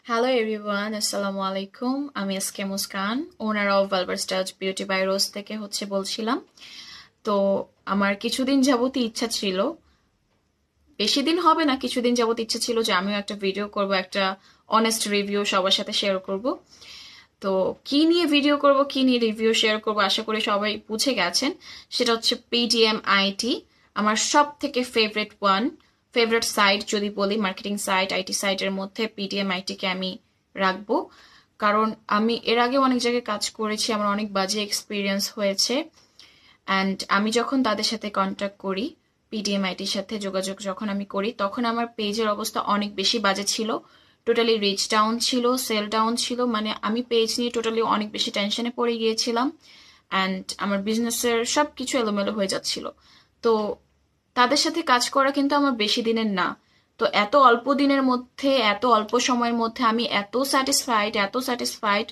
Hello everyone, আসসালামু আলাইকুম। আমি এসকে মুস্কান, ওনার অফ ভালভারস্টাজ বিউটি বাই রোজ থেকে বলছিলাম। তো আমার কিছুদিন যাবতই ইচ্ছা ছিল, বেশি দিন হবে না, কিছুদিন যাবত ইচ্ছা ছিল যে আমিও একটা ভিডিও করব, একটা অনেস্ট রিভিউ সবার সাথে শেয়ার করব। তো কি নিয়ে ভিডিও করব, কি নিয়ে রিভিউ শেয়ার করব, আশা করি সবাই বুঝে গেছেন। সেটা হচ্ছে পিডিএম আইটি, আমার সব থেকে ফেভারিট সাইট যদি বলি, মার্কেটিং সাইট, আইটি সাইটের মধ্যে পিডিএম আইটিকে আমি রাখবো। কারণ আমি এর আগে অনেক জায়গায় কাজ করেছি, আমার অনেক বাজে এক্সপিরিয়েন্স হয়েছে। অ্যান্ড আমি যখন তাদের সাথে কন্ট্যাক্ট করি, পিডিএমআইটির সাথে যোগাযোগ যখন আমি করি, তখন আমার পেজের অবস্থা অনেক বেশি বাজে ছিল। টোটালি রিচ ডাউন ছিল, সেল ডাউন ছিল, মানে আমি পেজ নিয়ে টোটালি অনেক বেশি টেনশনে পড়ে গিয়েছিলাম। অ্যান্ড আমার বিজনেসের সব কিছু এলোমেলো হয়ে যাচ্ছিল। তো তাদের সাথে কাজ করা কিন্তু আমার বেশি দিনের না। তো এত অল্প দিনের মধ্যে, এত অল্প সময়ের মধ্যে আমি এত স্যাটিসফাইড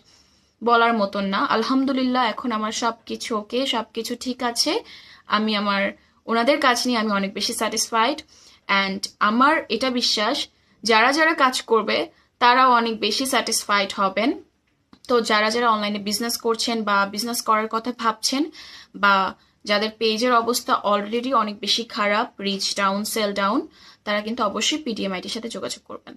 বলার মতন না। আলহামদুলিল্লাহ, এখন আমার সবকিছু ওকে, সবকিছু ঠিক আছে। আমি আমার ওনাদের কাজ নিয়ে আমি অনেক বেশি স্যাটিসফাইড। অ্যান্ড আমার এটা বিশ্বাস, যারা যারা কাজ করবে তারাও অনেক বেশি স্যাটিসফাইড হবেন। তো যারা যারা অনলাইনে বিজনেস করছেন বা বিজনেস করার কথা ভাবছেন, বা যাদের পেজের অবস্থা অলরেডি অনেক বেশি খারাপ, রিচ ডাউন, সেল ডাউন, তারা কিন্তু অবশ্যই পিডিএমআইটির সাথে যোগাযোগ করবেন।